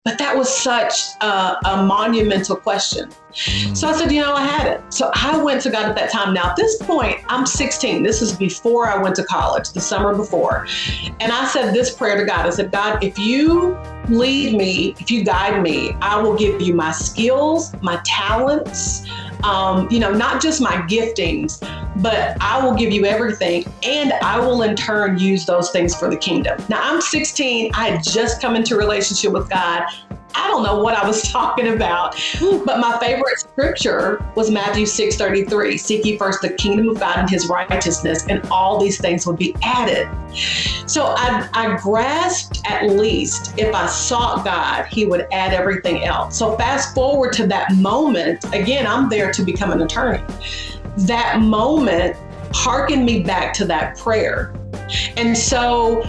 But that was such a monumental question. So I said, I had it. So I went to God at that time. Now, at this point, I'm 16. This is before I went to college, the summer before. And I said this prayer to God. I said, God, if you lead me, if you guide me, I will give you my skills, my talents, not just my giftings, but I will give you everything. And I will in turn use those things for the kingdom. Now I'm 16. I had just come into a relationship with God. I don't know what I was talking about, but my favorite scripture was Matthew 6:33. Seek ye first the kingdom of God and his righteousness, and all these things will be added. So I grasped, at least if I sought God, he would add everything else. So fast forward to that moment. Again, I'm there to become an attorney. That moment hearkened me back to that prayer. And so,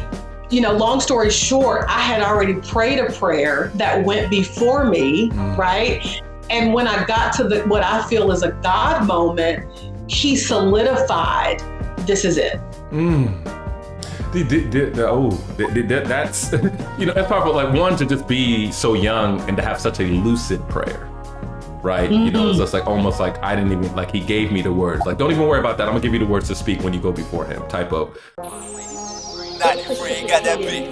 long story short, I had already prayed a prayer that went before me, right? And when I got to what I feel is a God moment, he solidified, this is it. That's, that's powerful. Like, one, to just be so young and to have such a lucid prayer, right? It's just like almost like I didn't even, like he gave me the words. Like, don't even worry about that. I'm gonna give you the words to speak when you go before him, type of. Got that beat.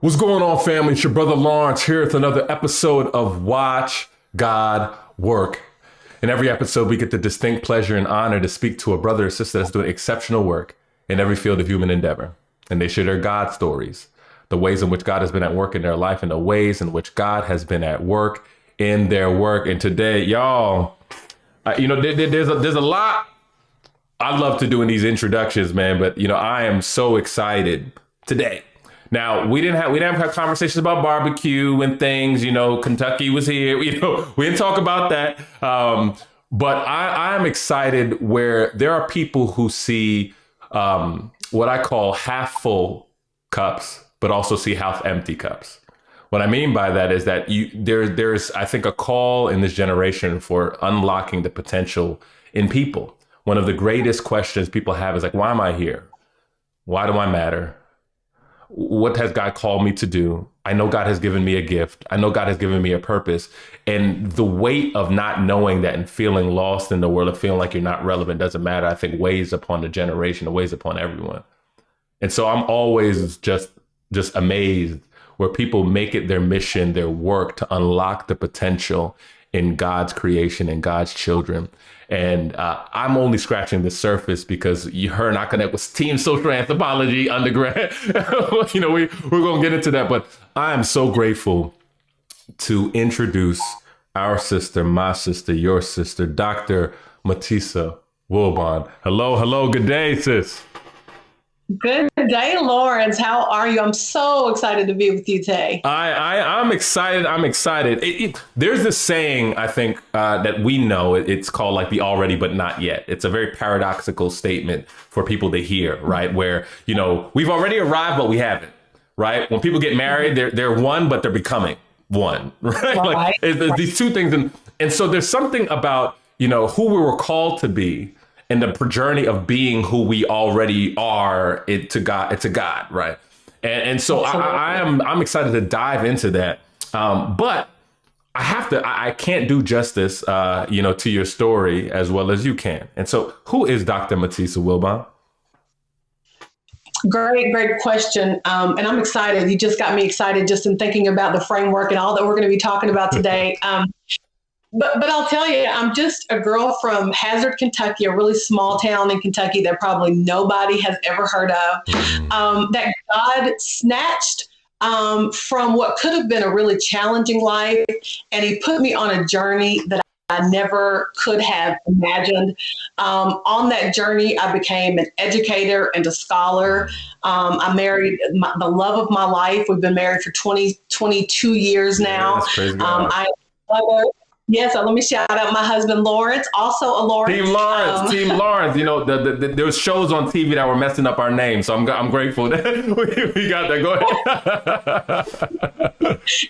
What's going on, family? It's your brother Lawrence here with another episode of Watch God Work. In every episode, we get the distinct pleasure and honor to speak to a brother or sister that's doing exceptional work in every field of human endeavor. And they share their God stories, the ways in which God has been at work in their life, and the ways in which God has been at work in their work. And today, y'all, there's a lot I love to do in these introductions, man. But I am so excited today. Now, we didn't have conversations about barbecue and things. Kentucky was here. We didn't talk about that. But I'm excited where there are people who see what I call half full cups, but also see half empty cups. What I mean by that is that there's, I think, a call in this generation for unlocking the potential in people. One of the greatest questions people have is like, why am I here? Why do I matter? What has God called me to do? I know God has given me a gift. I know God has given me a purpose. And the weight of not knowing that and feeling lost in the world, of feeling like you're not relevant, doesn't matter, I think weighs upon the generation, it weighs upon everyone. And so I'm always just amazed where people make it their mission, their work to unlock the potential in God's creation and God's children. And I'm only scratching the surface because her and I connect with Team Social Anthropology undergrad. We're going to get into that. But I am so grateful to introduce our sister, my sister, your sister, Dr. Matisa Wilbon. Hello. Good day, sis. Good day, Lawrence. How are you? I'm so excited to be with you today. I'm excited. There's this saying, I think, that we know. It's called like the already but not yet. It's a very paradoxical statement for people to hear, right? Where, we've already arrived, but we haven't, right? When people get married, they're one, but they're becoming one, right? Like these two things. And so there's something about, who we were called to be, and the journey of being who we already are to God, right? And so I'm excited to dive into that. But I can't do justice, to your story as well as you can. And so who is Dr. Matisa Wilbon? Great question. And I'm excited. You just got me excited just in thinking about the framework and all that we're going to be talking about today. But I'll tell you, I'm just a girl from Hazard, Kentucky, a really small town in Kentucky that probably nobody has ever heard of, that God snatched from what could have been a really challenging life. And he put me on a journey that I never could have imagined. On that journey, I became an educator and a scholar. I married the love of my life. We've been married for 22 years now. Yeah, that's crazy. Yes, so let me shout out my husband, Lawrence, also a Lawrence. Team Lawrence. You know, there was shows on TV that were messing up our names, so I'm grateful that we got that. Go ahead.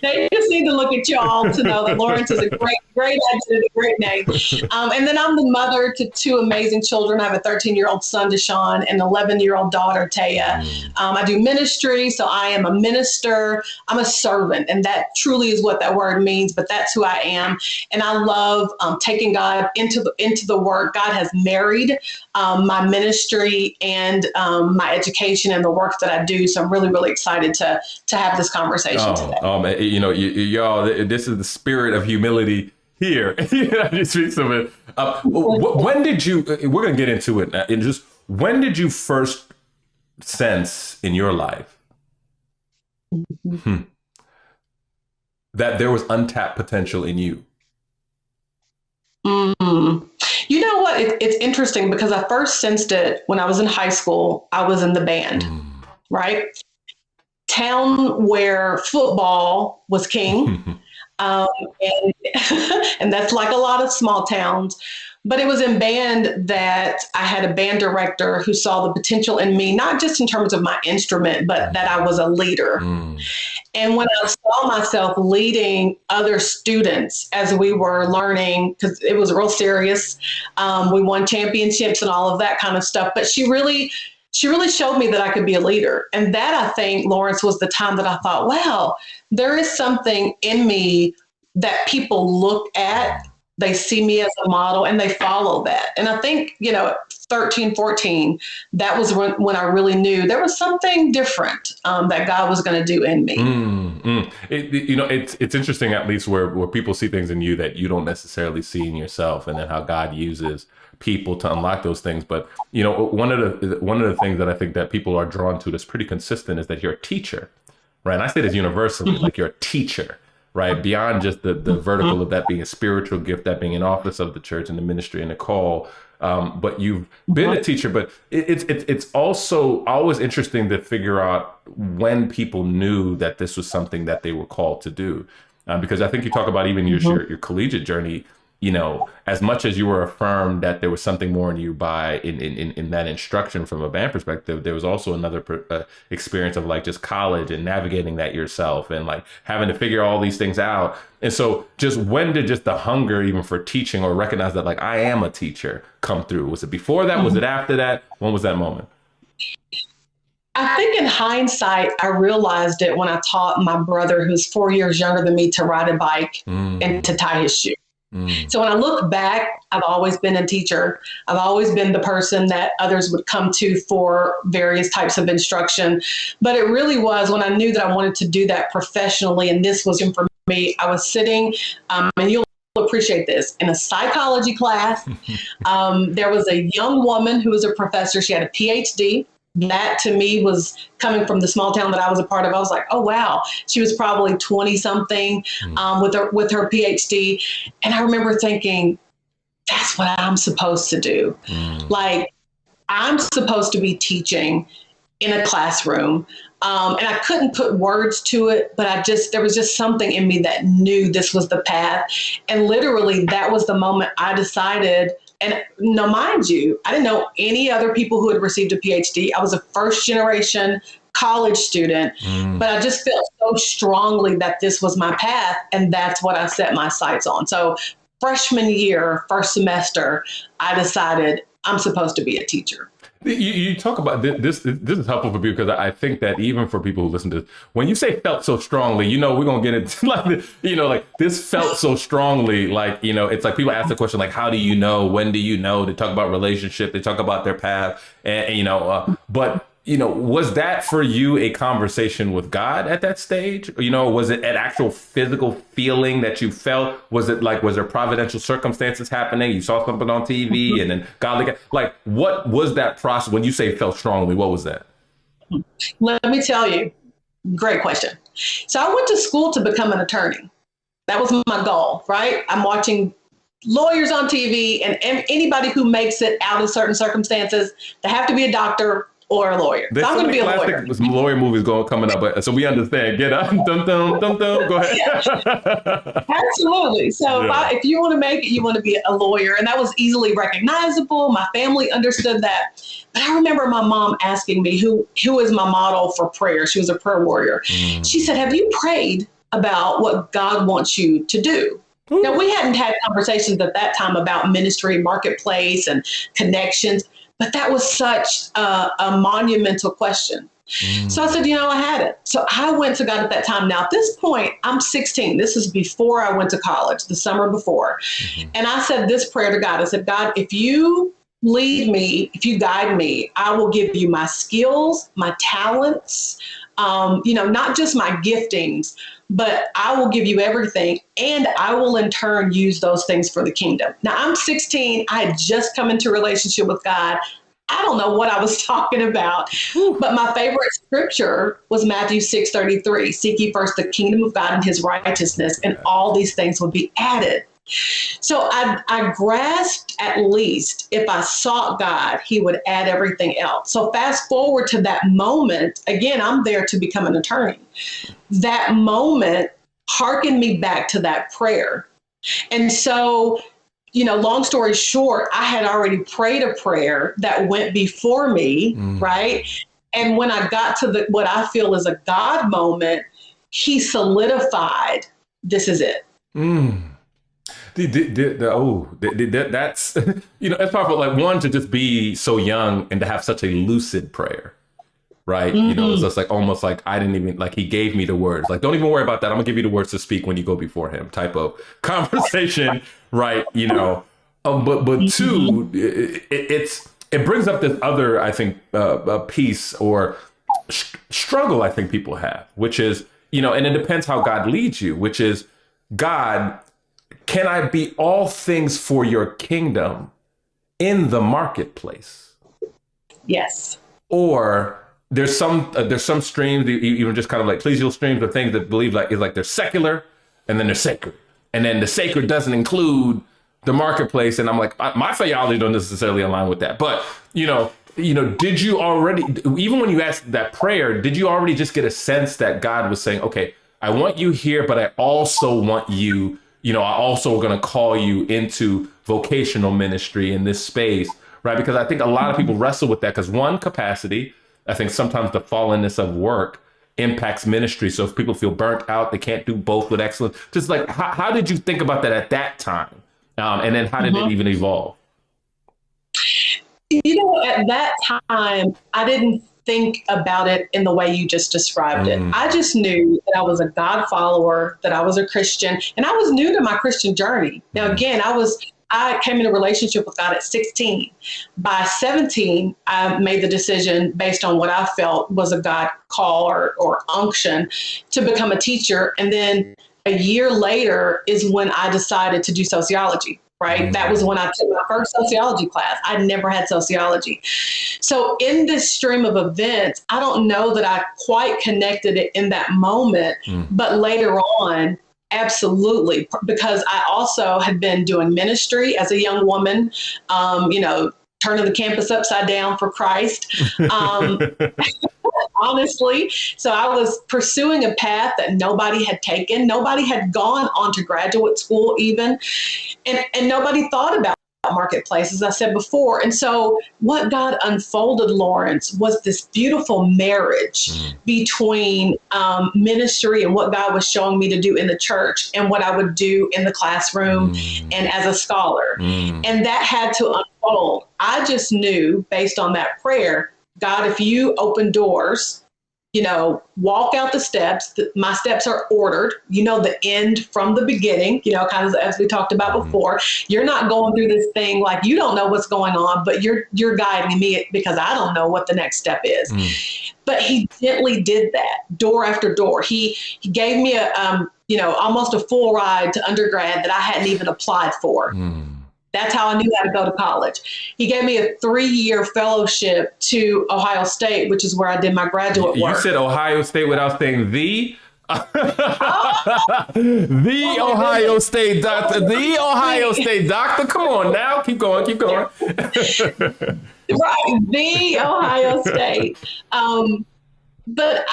They just need to look at y'all to know that Lawrence is a great identity, great name. And then I'm the mother to two amazing children. I have a 13-year-old son, Deshaun, and an 11-year-old daughter, Taya. I do ministry, so I am a minister. I'm a servant, and that truly is what that word means, but that's who I am. And I love taking God into the work. God has married my ministry and my education and the work that I do. So I'm really, really excited to have this conversation today. You know, y'all, this is the spirit of humility here. You speak some of it. When did you? We're gonna get into it now. And just when did you first sense in your life that there was untapped potential in you? You know what? It's interesting because I first sensed it when I was in high school. I was in the band, right? Town where football was king. And that's like a lot of small towns. But it was in band that I had a band director who saw the potential in me, not just in terms of my instrument, but that I was a leader. And when I saw myself leading other students as we were learning, because it was real serious, we won championships and all of that kind of stuff. But she really showed me that I could be a leader. And that, I think, Lawrence, was the time that I thought, wow, there is something in me that people look at. They see me as a model and they follow that. And I think, 13, 14, that was when I really knew there was something different that God was going to do in me. It's interesting, at least where people see things in you that you don't necessarily see in yourself, and then how God uses people to unlock those things. But, one of the things that I think that people are drawn to that's pretty consistent is that you're a teacher, right? And I say this universally, like you're a teacher. Right, beyond just the vertical of that being a spiritual gift, that being an office of the church and the ministry and the call, but you've been a teacher. But it's also always interesting to figure out when people knew that this was something that they were called to do, because I think you talk about even your collegiate journey. As much as you were affirmed that there was something more in you in that instruction from a band perspective, there was also another experience of like just college and navigating that yourself and like having to figure all these things out. And so just when did just the hunger even for teaching or recognize that like I am a teacher come through? Was it before that? Was it after that? When was that moment? I think in hindsight, I realized it when I taught my brother, who's 4 years younger than me, to ride a bike and to tie his shoe. So when I look back, I've always been a teacher. I've always been the person that others would come to for various types of instruction. But it really was when I knew that I wanted to do that professionally, and this was for me. I was sitting, and you'll appreciate this, in a psychology class. There was a young woman who was a professor. She had a PhD. That to me was coming from the small town that I was a part of. I was like, oh, wow. She was probably 20 something with her PhD. And I remember thinking, that's what I'm supposed to do. Like, I'm supposed to be teaching in a classroom. And I couldn't put words to it, but there was just something in me that knew this was the path. And literally that was the moment I decided. And now, mind you, I didn't know any other people who had received a PhD. I was a first generation college student, but I just felt so strongly that this was my path. And that's what I set my sights on. So freshman year, first semester, I decided I'm supposed to be a teacher. You talk about this is helpful for people, because I think that even for people who listen to this, when you say felt so strongly, we're going to get into like this felt so strongly, like, it's like people ask the question, like, how do you know? When do you know? They talk about relationship, they talk about their path, and but was that for you a conversation with God at that stage? Was it an actual physical feeling that you felt? Was there providential circumstances happening? You saw something on TV and then God, like what was that process? When you say felt strongly, what was that? Let me tell you. Great question. So I went to school to become an attorney. That was my goal, right? I'm watching lawyers on TV, and anybody who makes it out of certain circumstances, they have to be a doctor or a lawyer. There's So I'm so going to be many a lawyer. classic lawyer movies coming up, so we understand. Get up, dum dum dum dum. Go ahead. Absolutely. So Yeah. if you want to make it, you want to be a lawyer. And that was easily recognizable. My family understood that. But I remember my mom asking me who is my model for prayer. She was a prayer warrior. She said, have you prayed about what God wants you to do? Ooh. Now, we hadn't had conversations at that time about ministry, marketplace, and connections, but that was such a monumental question. So I said, I had it. So I went to God at that time. Now, at this point, I'm 16. This is before I went to college, the summer before. And I said this prayer to God. I said, God, if you lead me, if you guide me, I will give you my skills, my talents, not just my giftings, but I will give you everything. And I will in turn use those things for the kingdom. Now, I'm 16. I had just come into a relationship with God. I don't know what I was talking about, but my favorite scripture was Matthew 6:33. Seek ye first the kingdom of God and his righteousness, and all these things will be added. So I grasped, at least if I sought God, he would add everything else. So fast forward to that moment. Again, I'm there to become an attorney. That moment hearkened me back to that prayer. And so, long story short, I had already prayed a prayer that went before me, right? And when I got to what I feel is a God moment, he solidified, this is it. That's it's powerful. Like, one, to just be so young and to have such a lucid prayer, right? It's just like almost like I didn't even, like, he gave me the words. Like, don't even worry about that. I'm gonna give you the words to speak when you go before him, type of conversation, right? But two, it brings up this other, I think, piece or struggle I think people have, which is, and it depends how God leads you, which is, God, can I be all things for your kingdom in the marketplace? Yes. Or there's some streams, even just kind of like ecclesial streams of things that believe like they're secular and then they're sacred. And then the sacred doesn't include the marketplace. And I'm like, my theology don't necessarily align with that. But, did you already, even when you asked that prayer, did you already just get a sense that God was saying, okay, I want you here, but I also want you, I also going to call you into vocational ministry in this space, right? Because I think a lot of people wrestle with that because one, capacity, I think sometimes the fallenness of work impacts ministry. So if people feel burnt out, they can't do both with excellence. Just like, how did you think about that at that time? And then how did it even evolve? At that time, I didn't think about it in the way you just described it. I just knew that I was a God follower, that I was a Christian, and I was new to my Christian journey. Now, again, I came in a relationship with God at 16. By 17, I made the decision based on what I felt was a God call or unction to become a teacher. And then a year later is when I decided to do sociology. Right. That was when I took my first sociology class. I never had sociology. So in this stream of events, I don't know that I quite connected it in that moment, but later on, absolutely, because I also had been doing ministry as a young woman, turning the campus upside down for Christ. Honestly. So I was pursuing a path that nobody had taken. Nobody had gone on to graduate school even. And nobody thought about marketplace, as I said before. And so what God unfolded, Lawrence, was this beautiful marriage between ministry and what God was showing me to do in the church and what I would do in the classroom and as a scholar. And that had to unfold. I just knew based on that prayer, God, if you open doors, walk out the steps. My steps are ordered. The end from the beginning, kind of as we talked about before. You're not going through this thing like you don't know what's going on, but you're guiding me because I don't know what the next step is. But he gently did that door after door. He gave me almost a full ride to undergrad that I hadn't even applied for. That's how I knew how to go to college. He gave me a 3-year fellowship to Ohio State, which is where I did my graduate work. You said Ohio State without saying the The Ohio State doctor. The Ohio State doctor. Come on now. Keep going. Keep going. Right. The Ohio State. But,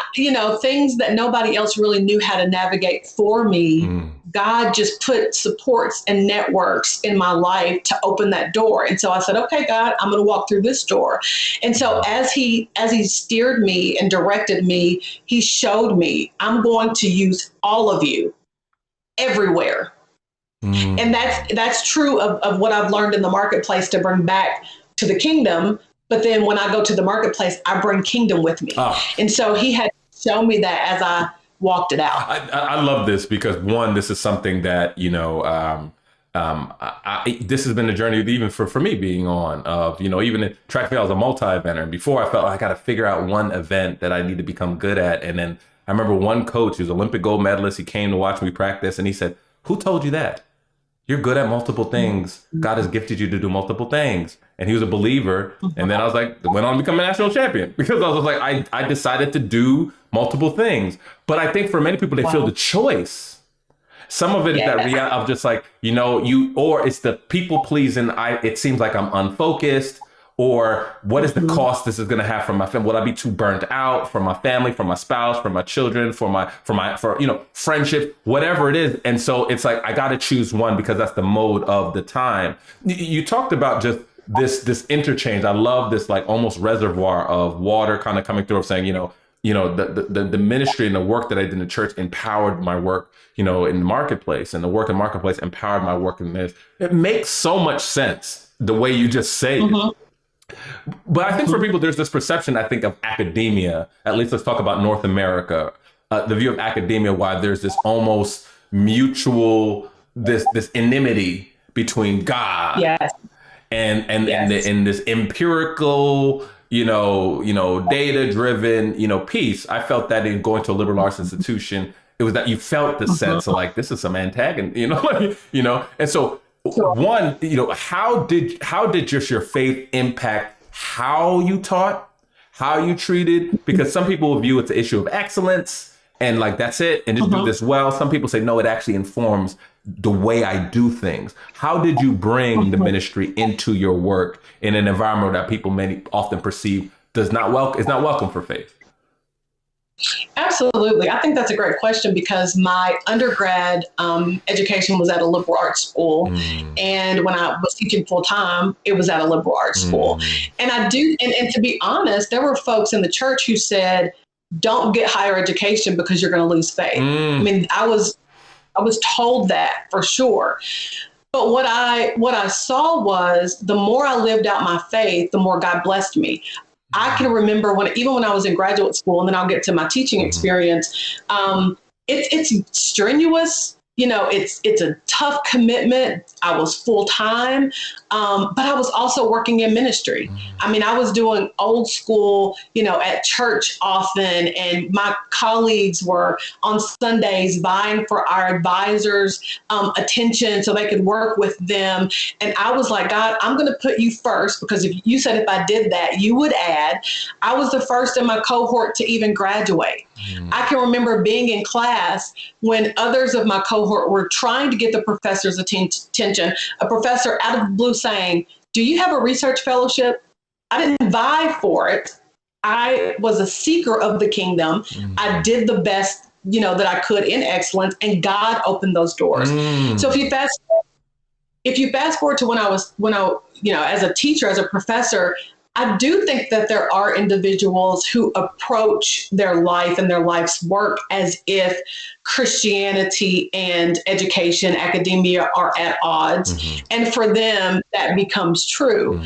things that nobody else really knew how to navigate for me, God just put supports and networks in my life to open that door. And so I said, okay, God, I'm going to walk through this door. And so as he steered me and directed me, he showed me, I'm going to use all of you everywhere. And that's true of what I've learned in the marketplace to bring back to the kingdom. But then when I go to the marketplace, I bring kingdom with me. And so he had shown me that as I walked it out. I love this because, one, this is something that, this has been a journey even for me being on of, even in track and field, I was a multi-eventer. And before I felt like I got to figure out one event that I need to become good at. And then I remember one coach who's Olympic gold medalist. He came to watch me practice and he said, who told you that? You're good at multiple things. God has gifted you to do multiple things. And he was a believer. And then I was like, went on to become a national champion because I was like, I decided to do multiple things. But I think for many people, they feel the choice. Some of it is that reality of just like, or it's the people pleasing. It seems like I'm unfocused. Or what is the cost this is going to have for my family? Will I be too burnt out for my family, for my spouse, for my children, for friendship, whatever it is? And so it's like, I got to choose one because that's the mode of the time. You talked about just this interchange. I love this like almost reservoir of water kind of coming through of saying, the ministry and the work that I did in the church empowered my work, in the marketplace, and the work in marketplace empowered my work in this. It makes so much sense the way you just say it. But I think for people, there's this perception, I think, of academia. At least let's talk about North America. The view of academia, why there's this almost mutual, this enmity between God and this empirical, data driven, piece. I felt that in going to a liberal arts institution, it was that you felt the sense of like, this is some antagonism, and so. One, how did just your faith impact how you taught, how you treated? Because some people view it's an issue of excellence and like, that's it. And just do this well. Some people say, no, it actually informs the way I do things. How did you bring the ministry into your work in an environment that people often perceive is not welcome for faith? Absolutely. I think that's a great question because my undergrad education was at a liberal arts school. And when I was teaching full time, it was at a liberal arts school. And and to be honest, there were folks in the church who said, don't get higher education because you're going to lose faith. I mean, I was told that for sure. But what I saw was the more I lived out my faith, the more God blessed me. I can remember even when I was in graduate school, and then I'll get to my teaching experience. It's strenuous. It's a tough commitment. I was full time, but I was also working in ministry. I mean, I was doing old school, at church often, and my colleagues were on Sundays vying for our advisors' attention so they could work with them. And I was like, God, I'm going to put you first because if you said if I did that, you would add. I was the first in my cohort to even graduate. I can remember being in class when others of my cohort were trying to get the professor's attention, a professor out of the blue saying, do you have a research fellowship? I didn't vie for it. I was a seeker of the kingdom. I did the best, that I could in excellence, and God opened those doors. So if you fast forward to when I, as a teacher, as a professor, I do think that there are individuals who approach their life and their life's work as if Christianity and education, academia are at odds. And for them, that becomes true.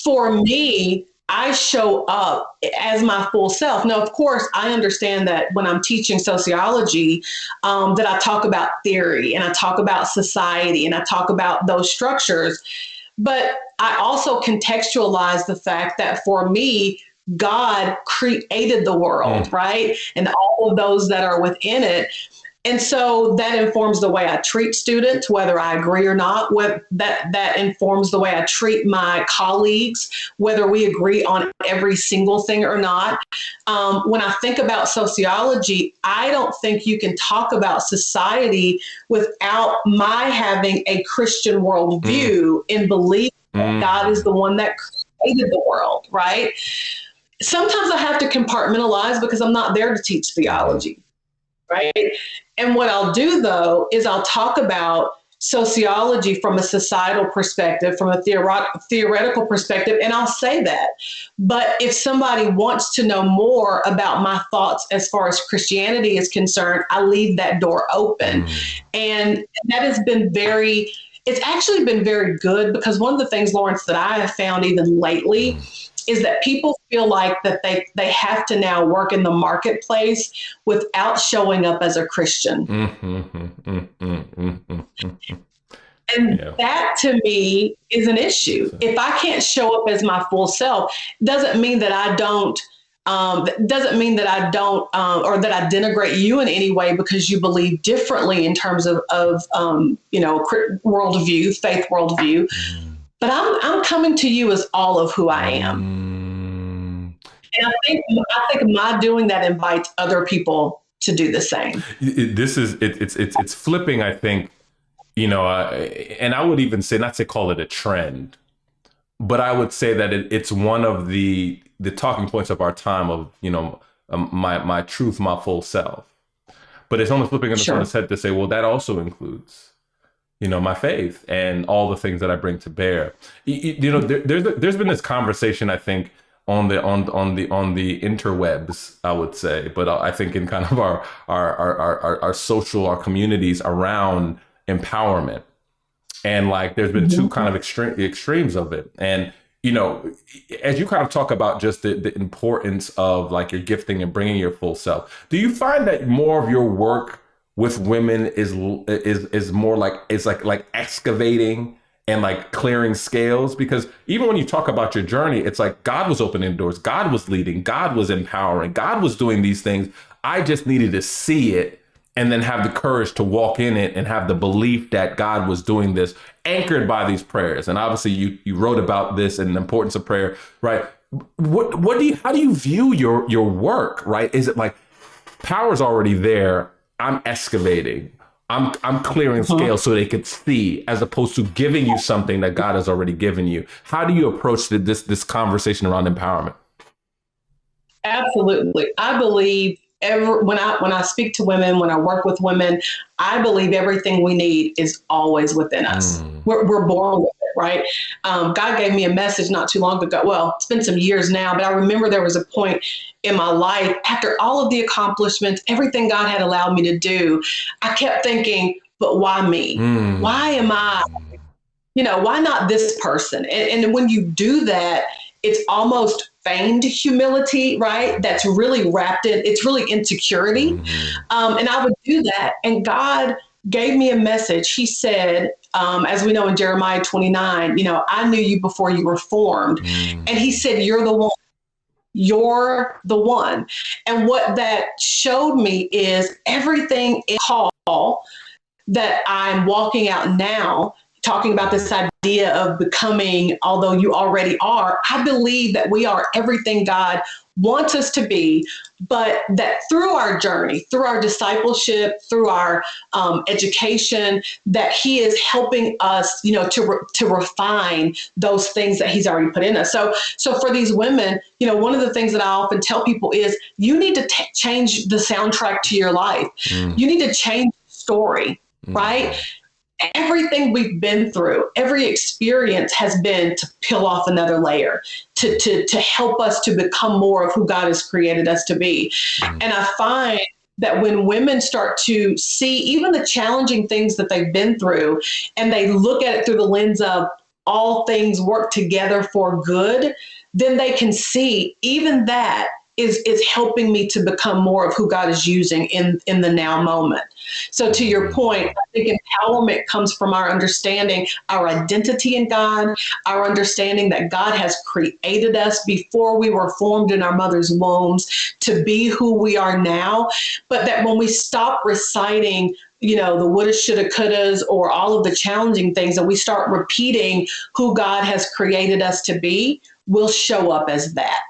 For me, I show up as my full self. Now, of course, I understand that when I'm teaching sociology, that I talk about theory and I talk about society and I talk about those structures. But I also contextualize the fact that for me, God created the world, right? And all of those that are within it. And so that informs the way I treat students, whether I agree or not. That informs the way I treat my colleagues, whether we agree on every single thing or not. When I think about sociology, I don't think you can talk about society without my having a Christian worldview in believing that God is the one that created the world, right? Sometimes I have to compartmentalize because I'm not there to teach theology, right? And what I'll do, though, is I'll talk about sociology from a societal perspective, from a theoretical perspective, and I'll say that. But if somebody wants to know more about my thoughts as far as Christianity is concerned, I leave that door open. And that has been it's actually been very good, because one of the things, Lawrence, that I have found even lately is that people feel like that they have to now work in the marketplace without showing up as a Christian. And that to me is an issue. If I can't show up as my full self, doesn't mean that I don't, or that I denigrate you in any way because you believe differently in terms of worldview, faith worldview. But I'm coming to you as all of who I am. And I think my doing that invites other people to do the same. It's flipping, I think, and I would even say, not to call it a trend, but I would say that it's one of the talking points of our time of, my truth, my full self. But it's almost flipping on its head to say, well, that also includes my faith and all the things that I bring to bear. There's been this conversation, I think, on the interwebs, I would say, but I think in kind of our social, our communities around empowerment, and like there's been two kind of extremes of it. And as you kind of talk about just the importance of like your gifting and bringing your full self, do you find that more of your work with women is more like it's like excavating and like clearing scales? Because even when you talk about your journey, it's like God was opening doors, God was leading, God was empowering, God was doing these things. I just needed to see it and then have the courage to walk in it and have the belief that God was doing this, anchored by these prayers. And obviously you wrote about this and the importance of prayer, right? How do you view your work, right? Is it like power's already there, I'm excavating, I'm clearing scales so they could see, as opposed to giving you something that God has already given you? How do you approach this conversation around empowerment? Absolutely. I believe when I speak to women, when I work with women, I believe everything we need is always within us. We're born with it, right? God gave me a message not too long ago. Well, it's been some years now, but I remember there was a point in my life, after all of the accomplishments, everything God had allowed me to do, I kept thinking, but why me? Why am I, why not this person? And when you do that, it's almost feigned humility, right? That's really it's really insecurity. And I would do that. And God gave me a message. He said, as we know in Jeremiah 29, I knew you before you were formed. And he said, you're the one. You're the one. And what that showed me is everything in call that I'm walking out now, talking about this idea of becoming, although you already are. I believe that we are everything God wants us to be, but that through our journey, through our discipleship, through our education, that he is helping us, to refine those things that he's already put in us. So for these women, one of the things that I often tell people is you need to change the soundtrack to your life. You need to change the story, right? Everything we've been through, every experience has been to peel off another layer, to help us to become more of who God has created us to be. And I find that when women start to see even the challenging things that they've been through, and they look at it through the lens of all things work together for good, then they can see even that is helping me to become more of who God is using in the now moment. So to your point, I think empowerment comes from our understanding our identity in God, our understanding that God has created us before we were formed in our mother's wombs to be who we are now. But that when we stop reciting, the woulda, shoulda, couldas, or all of the challenging things, and we start repeating who God has created us to be, we'll show up as that.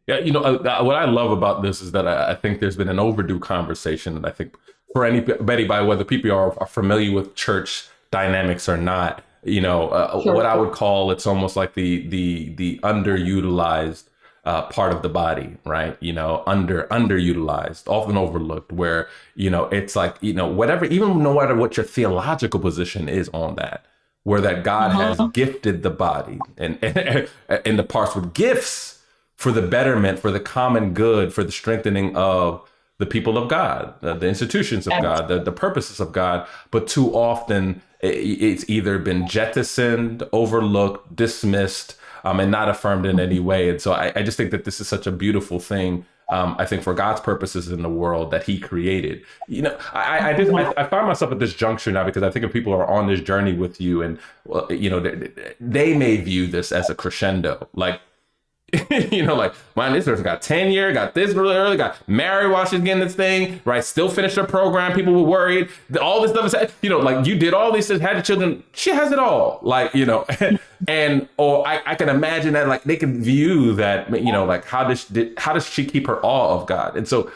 Yeah, what I love about this is that I think there's been an overdue conversation, and I think for anybody, by whether people are familiar with church dynamics or not, Sure. what I would call, it's almost like the underutilized part of the body, right? Underutilized, often overlooked, where it's like whatever, even no matter what your theological position is on that, where that God has gifted the body and the parts with gifts for the betterment, for the common good, for the strengthening of the people of God, the institutions of God, the purposes of God. But too often it's either been jettisoned, overlooked, dismissed, and not affirmed in any way. And so I just think that this is such a beautiful thing. I think for God's purposes in the world that he created, I find myself at this juncture now, because I think if people are on this journey with you, and they may view this as a crescendo, like, like, man, this person got tenure, got this really early, got married while she's getting this thing, right? Still finished her program. People were worried. All this stuff is, like, you did all these things, had the children. She has it all, like, or I can imagine that, like, they can view that, like, how does she keep her awe of God? And so,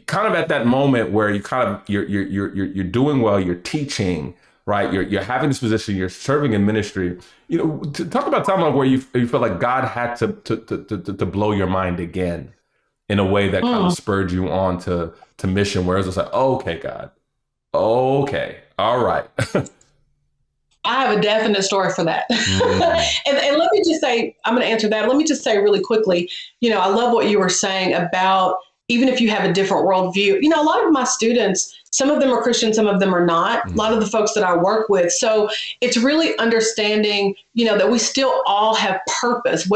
kind of at that moment where you're doing well, you're teaching, right? You're having this position, you're serving in ministry. To talk about time like where you feel like God had to blow your mind again in a way that kind of spurred you on to mission, where it was like, okay, God, okay, all right. I have a definite story for that. And let me just say, I'm going to answer that. Let me just say really quickly, I love what you were saying about even if you have a different worldview. A lot of my students, some of them are Christian, some of them are not, a lot of the folks that I work with. So it's really understanding, that we still all have purpose,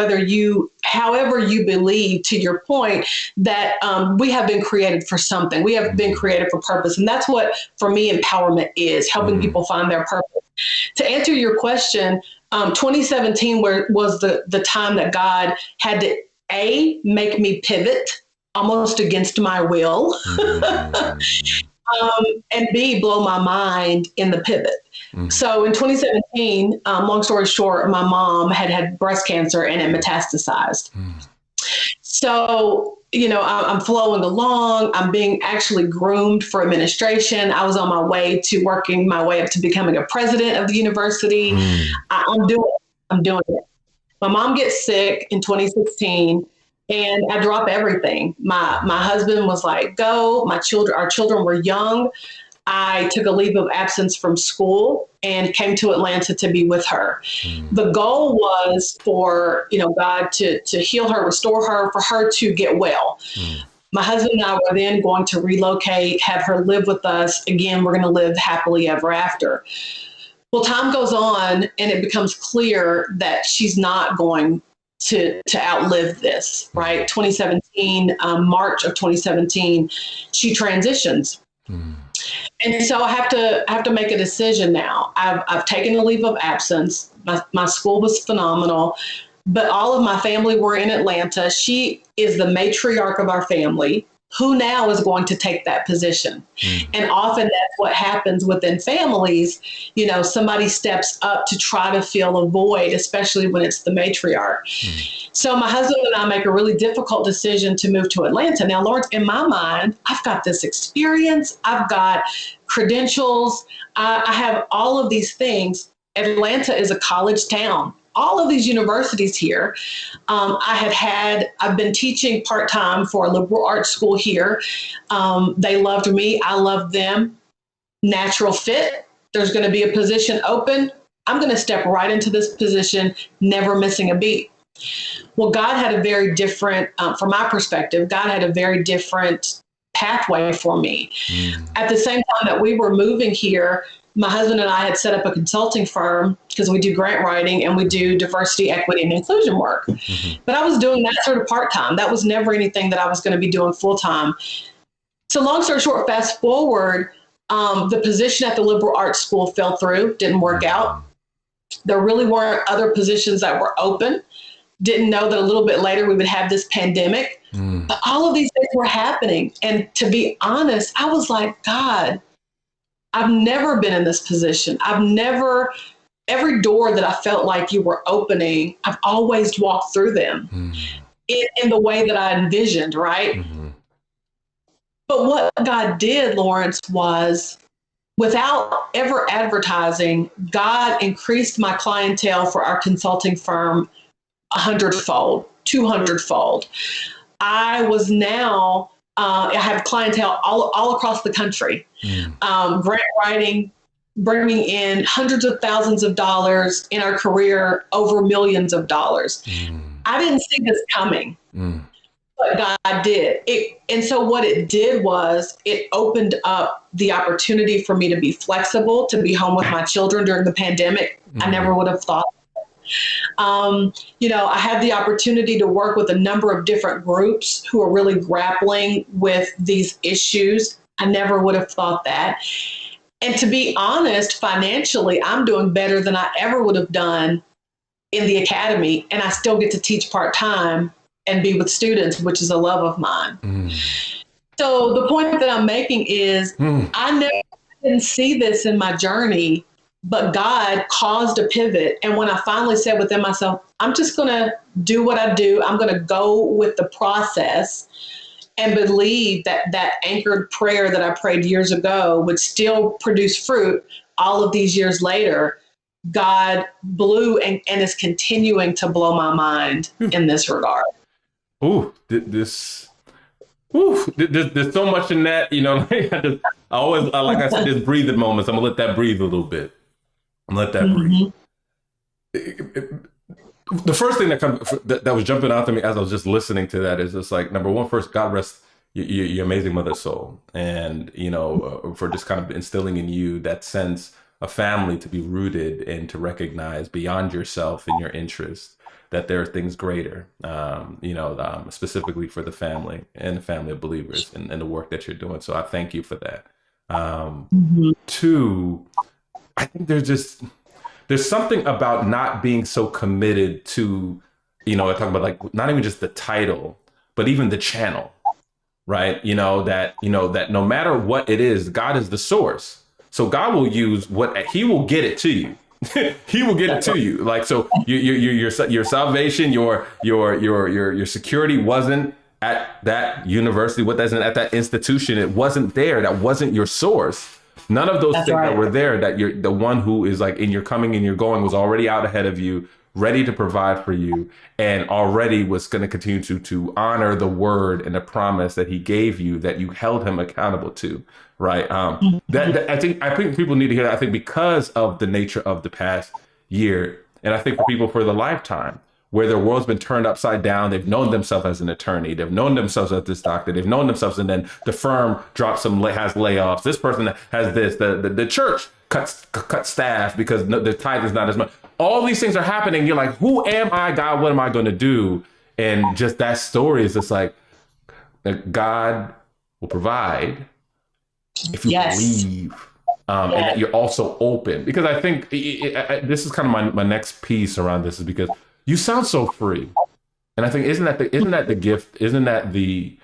however you believe, to your point, that we have been created for something. We have been created for purpose. And that's what, for me, empowerment is, helping people find their purpose. To answer your question, 2017 was the time that God had to, make me pivot almost against my will, and B, blow my mind in the pivot. So in 2017, long story short, my mom had breast cancer and it metastasized. So, I'm flowing along. I'm being actually groomed for administration. I was on my way to working my way up to becoming a president of the university. I'm doing it. My mom gets sick in 2016. And I drop everything. My husband was like, go. Our children were young. I took a leave of absence from school and came to Atlanta to be with her. The goal was for, God to heal her, restore her, for her to get well. My husband and I were then going to relocate, have her live with us. Again, we're going to live happily ever after. Well, time goes on and it becomes clear that she's not going to outlive this, right? 2017, March of 2017, she transitions. And so I have to make a decision now. I've taken a leave of absence. My school was phenomenal, but all of my family were in Atlanta. She is the matriarch of our family. Who now is going to take that position? And often that's what happens within families. Somebody steps up to try to fill a void, especially when it's the matriarch. So my husband and I make a really difficult decision to move to Atlanta. Now, Lawrence, in my mind, I've got this experience. I've got credentials. I have all of these things. Atlanta is a college town. All of these universities here. I've been teaching part-time for a liberal arts school here. They loved me. I loved them. Natural fit. There's going to be a position open. I'm going to step right into this position, never missing a beat. Well, God had a very different, from my perspective, God had a very different pathway for me. At the same time that we were moving here, my husband and I had set up a consulting firm because we do grant writing and we do diversity, equity, and inclusion work. Mm-hmm. But I was doing that sort of part-time. That was never anything that I was going to be doing full-time. So long story short, fast forward, the position at the liberal arts school fell through, didn't work out. There really weren't other positions that were open. Didn't know that a little bit later we would have this pandemic. But all of these things were happening. And to be honest, I was like, God, I've never been in this position. Every door that I felt like you were opening, I've always walked through them in the way that I envisioned, right? Mm-hmm. But what God did, Lawrence, was without ever advertising, God increased my clientele for our consulting firm 100-fold, 200-fold. I was now, I have clientele all across the country, grant writing, bringing in hundreds of thousands of dollars in our career, over millions of dollars. I didn't see this coming, but God did. And so what it did was it opened up the opportunity for me to be flexible, to be home with my children during the pandemic. I never would have thought. I had the opportunity to work with a number of different groups who are really grappling with these issues. I never would have thought that. And to be honest, financially, I'm doing better than I ever would have done in the academy. And I still get to teach part-time and be with students, which is a love of mine. So the point that I'm making is I didn't see this in my journey, but God caused a pivot. And when I finally said within myself, I'm just going to do what I do. I'm going to go with the process and believe that that anchored prayer that I prayed years ago would still produce fruit all of these years later. God blew and is continuing to blow my mind in this regard. There's so much in that, like I said, there's breathing moments. I'm gonna let that breathe a little bit. Breathe. The first thing that was jumping out to me as I was just listening to that is just like, number one, first, God rest your amazing mother's soul. And, for just kind of instilling in you that sense of family, to be rooted and to recognize beyond yourself and your interests that there are things greater, specifically for the family and the family of believers and the work that you're doing. So I thank you for that. Two, I think there's something about not being so committed to, I talk about like not even just the title, but even the channel, right? That no matter what it is, God is the source. So God will use he will get it to you. He will get it to you. Like, so your salvation, your security wasn't at that university, at that institution. It wasn't there. That wasn't your source. None of those things that were there, that you're the one who is like in your coming and your going was already out ahead of you, ready to provide for you, and already was going to continue to honor the word and the promise that he gave you, that you held him accountable to. Right. That I think people need to hear that. I think because of the nature of the past year, and I think for people for the lifetime, where their world's been turned upside down, they've known themselves as an attorney, they've known themselves as this doctor, they've known themselves, and then the firm has layoffs. This person has this. The church cuts staff because the tithe is not as much. All these things are happening. You're like, who am I, God? What am I going to do? And just that story is just like that God will provide. If you believe, and that you're also open, because I think this is kind of my next piece around this, is because you sound so free, and I think isn't that the gift? Isn't that the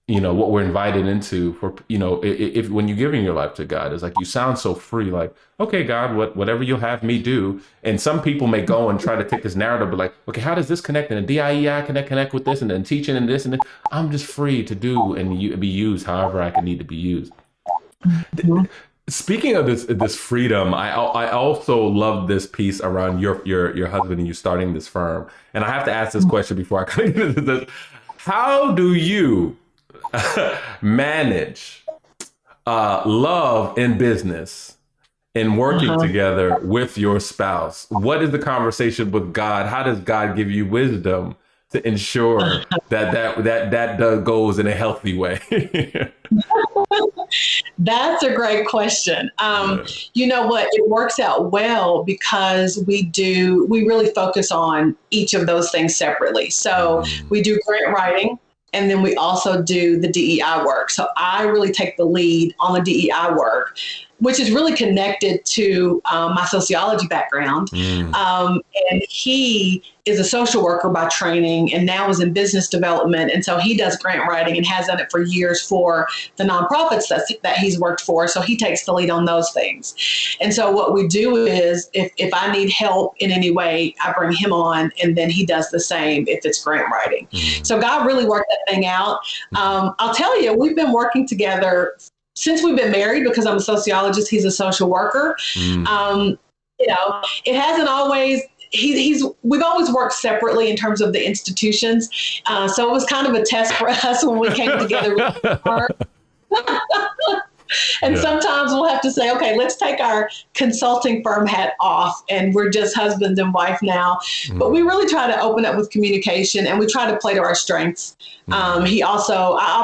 what we're invited into for if when you're giving your life to God, is like you sound so free, like, okay, God, whatever you'll have me do. And some people may go and try to take this narrative, but like, okay, how does this connect? And the DIEI connect with this, and then teaching and this and this. I'm just free to do and be used however I need to be used. Speaking of this freedom, I also love this piece around your husband and you starting this firm. And I have to ask this question before I get into this. How do you manage love in business and working together with your spouse? What is the conversation with God? How does God give you wisdom to ensure that goes in a healthy way? That's a great question. You know what? It works out well because we really focus on each of those things separately. So we do grant writing. And then we also do the DEI work. So I really take the lead on the DEI work, which is really connected to my sociology background. And he is a social worker by training and now is in business development. And so he does grant writing and has done it for years for the nonprofits that he's worked for. So he takes the lead on those things. And so what we do is if I need help in any way, I bring him on and then he does the same if it's grant writing. So God really worked that thing out. I'll tell you, we've been working together since we've been married because I'm a sociologist, he's a social worker. It hasn't always, we've always worked separately in terms of the institutions. So it was kind of a test for us when we came together. And sometimes we'll have to say, okay, let's take our consulting firm hat off and we're just husband and wife now. But we really try to open up with communication and we try to play to our strengths. I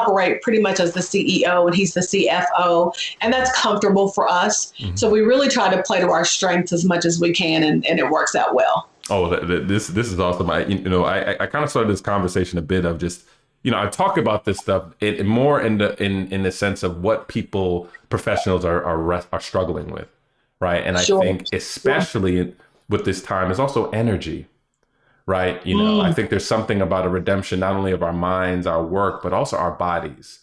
operate pretty much as the CEO and he's the CFO, and that's comfortable for us. So we really try to play to our strengths as much as we can, and it works out well. Oh, this is awesome. I kind of started this conversation a bit of just, I talk about this stuff more in the sense of what professionals are struggling with, right? And I think especially with this time is also energy, right? I think there's something about a redemption, not only of our minds, our work, but also our bodies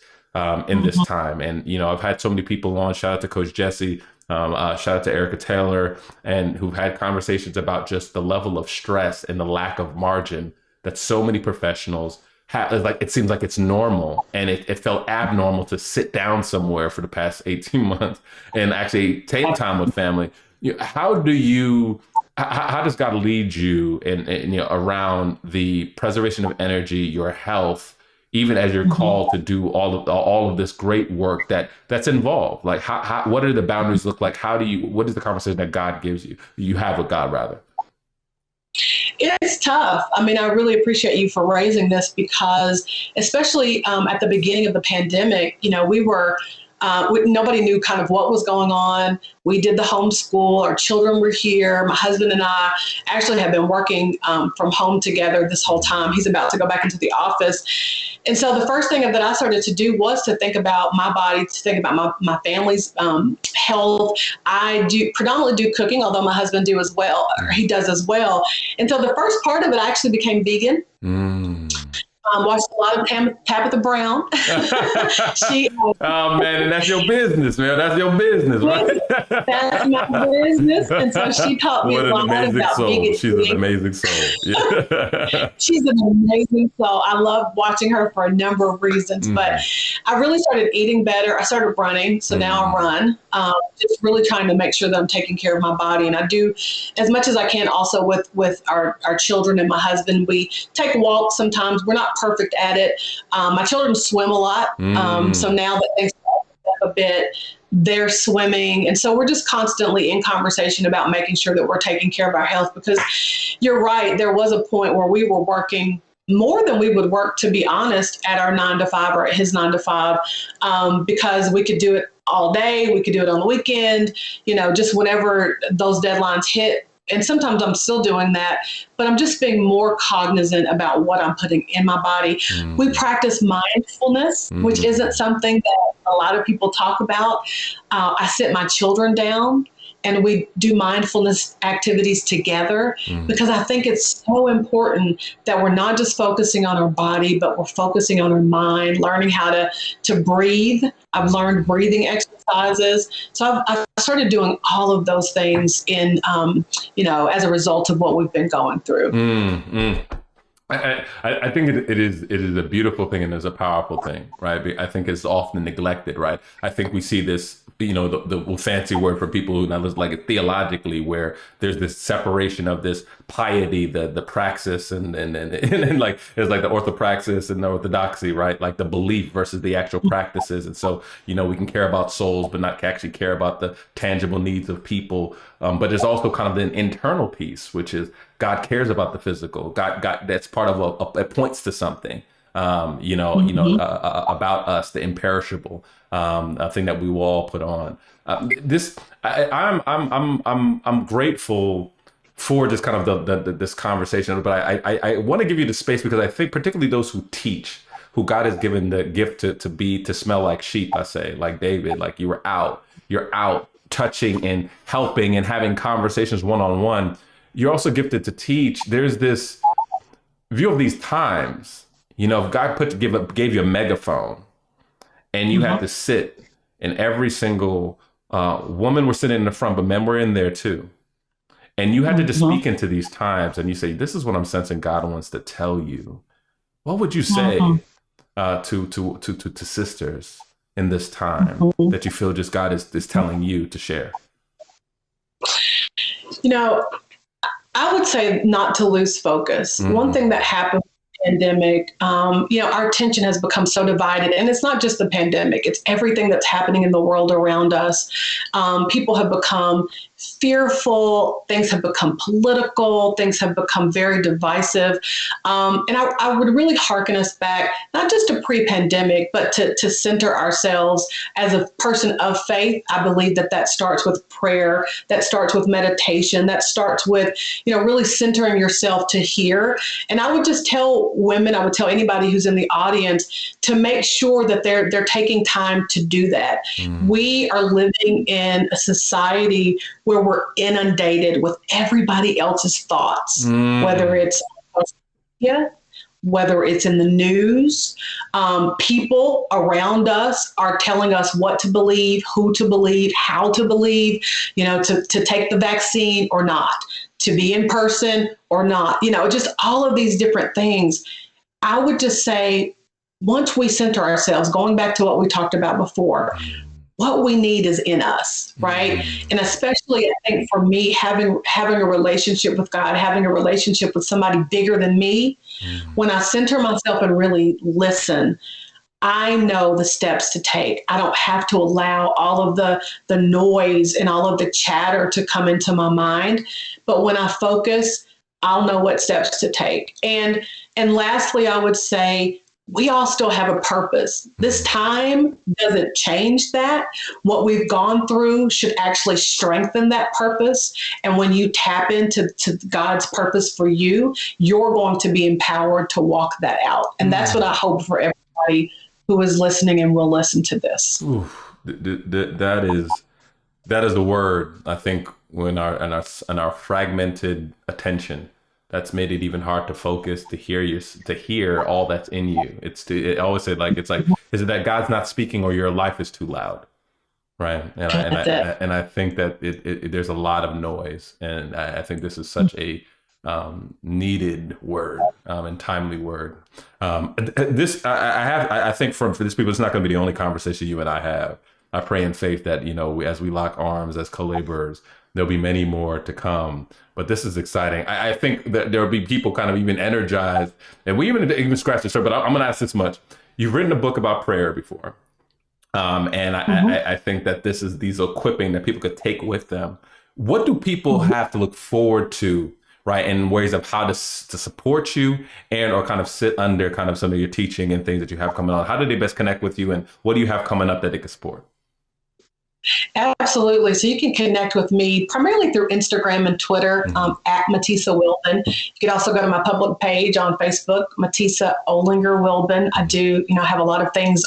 in this time. And, I've had so many people on, shout out to Coach Jesse, shout out to Erica Taylor, and who've had conversations about just the level of stress and the lack of margin that so many professionals it seems like it's normal, and it felt abnormal to sit down somewhere for the past 18 months and actually take time with family. How does God lead you in around the preservation of energy, your health, even as you're called to do all of this great work that's involved? Like, what do the boundaries look like? What is the conversation that God gives you have with God, rather? It's tough. I mean, I really appreciate you for raising this because especially at the beginning of the pandemic, nobody knew kind of what was going on. We did the homeschool. Our children were here. My husband and I actually have been working from home together this whole time. He's about to go back into the office. And so the first thing that I started to do was to think about my body, to think about my family's health. I predominantly do cooking, although my husband he does as well. And so the first part of it, I actually became vegan. Watched a lot of Tabitha Brown. Oh man, and that's your business, man. That's your business, right? That's my business, and so she taught me a lot about vegan. She's an amazing soul. Yeah. She's an amazing soul. I love watching her for a number of reasons, but I really started eating better. I started running, so now I run. Just really trying to make sure that I'm taking care of my body, and I do as much as I can. Also with our children and my husband, we take walks. Sometimes we're not perfect at it. My children swim a lot. So now that they've stepped up a bit, they're swimming. And so we're just constantly in conversation about making sure that we're taking care of our health, because you're right. There was a point where we were working more than we would work, to be honest, at our 9 to 5 or at his 9 to 5, because we could do it all day. We could do it on the weekend, just whenever those deadlines hit. And sometimes I'm still doing that, but I'm just being more cognizant about what I'm putting in my body. We practice mindfulness, which isn't something that a lot of people talk about. I sit my children down and we do mindfulness activities together, because I think it's so important that we're not just focusing on our body, but we're focusing on our mind, learning how to breathe. I've learned breathing exercises. So I've started doing all of those things as a result of what we've been going through. I think it is a beautiful thing and it's a powerful thing, right? I think it's often neglected, right? I think we see this, the fancy word for people who not like it theologically, where there's this separation of this piety, the praxis, and like it's like the orthopraxis and the orthodoxy, right? Like the belief versus the actual practices. And so, we can care about souls, but not actually care about the tangible needs of people. But there's also kind of the internal piece, which is God cares about the physical. God, that's part of it points to something. about us, the imperishable thing that we will all put on. I'm grateful for just kind of this conversation, but I want to give you the space because I think particularly those who teach, who God has given the gift to smell like sheep, I say, like David, like you're out touching and helping and having conversations one-on-one. You're also gifted to teach. There's this view of these times, if God gave you a megaphone and you had to sit, and every single woman were sitting in the front, but men were in there too. And you had to just speak into these times and you say, this is what I'm sensing God wants to tell you. What would you say to sisters in this time that you feel just God is telling you to share? I would say not to lose focus. One thing that happened with the pandemic, our attention has become so divided, and it's not just the pandemic, it's everything that's happening in the world around us. People have become fearful, things have become political, things have become very divisive. And I would really hearken us back, not just to pre-pandemic, but to center ourselves as a person of faith. I believe that starts with prayer, that starts with meditation, that starts with, really centering yourself to hear. And I would just tell women, I would tell anybody who's in the audience to make sure that they're taking time to do that. We are living in a society where we're inundated with everybody else's thoughts, whether it's whether it's in the news. People around us are telling us what to believe, who to believe, how to believe, to take the vaccine or not, to be in person or not, just all of these different things. I would just say, once we center ourselves, going back to what we talked about before, what we need is in us, right? And especially, I think for me, having a relationship with God, having a relationship with somebody bigger than me, when I center myself and really listen, I know the steps to take. I don't have to allow all of the noise and all of the chatter to come into my mind. But when I focus, I'll know what steps to take. And lastly, I would say, we all still have a purpose. This time doesn't change that. What we've gone through should actually strengthen that purpose. And when you tap into God's purpose for you, you're going to be empowered to walk that out. And that's what I hope for everybody who is listening and will listen to this. That is the word. I think when our fragmented attention, that's made it even hard to focus, to hear all that's in you. It always said is it that God's not speaking or your life is too loud, right? And I think that there's a lot of noise, and I think this is such a needed word and timely word. I think for these people, it's not going to be the only conversation you and I have. I pray in faith that as we lock arms as co-laborers, there'll be many more to come. But this is exciting. I think that there will be people kind of even energized, and we even scratched the surface. But I'm going to ask this much: you've written a book about prayer before, and I think that these equipping that people could take with them. What do people have to look forward to, right, in ways of how to support you and or kind of sit under kind of some of your teaching and things that you have coming on? How do they best connect with you, and what do you have coming up that they can support? Absolutely. So you can connect with me primarily through Instagram and Twitter at Matisa Wilbon. You can also go to my public page on Facebook, Matisa Olinger Wilbon. I do, have a lot of things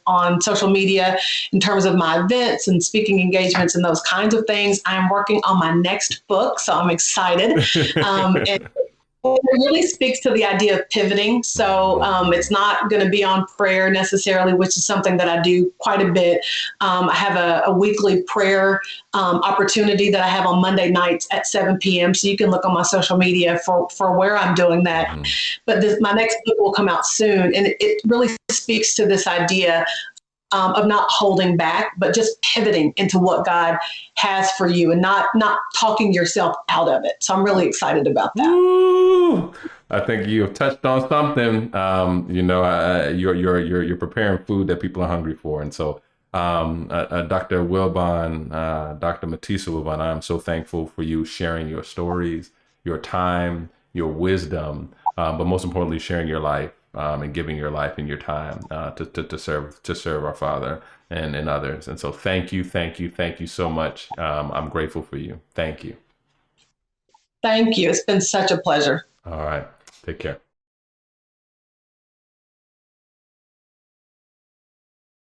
on social media in terms of my events and speaking engagements and those kinds of things. I'm working on my next book, so I'm excited. And it really speaks to the idea of pivoting. So it's not going to be on prayer necessarily, which is something that I do quite a bit. I have a weekly prayer opportunity that I have on Monday nights at 7 p.m. So you can look on my social media for where I'm doing that. But my next book will come out soon. And it really speaks to this idea of not holding back, but just pivoting into what God has for you and not talking yourself out of it. So I'm really excited about that. Ooh, I think you have touched on something. You're preparing food that people are hungry for. And so Dr. Wilbon, Dr. Matisa Wilbon, I'm so thankful for you sharing your stories, your time, your wisdom, but most importantly, sharing your life and giving your life and your time to serve our Father and others. And so thank you so much. I'm grateful for you. Thank you. Thank you. It's been such a pleasure. All right. Take care.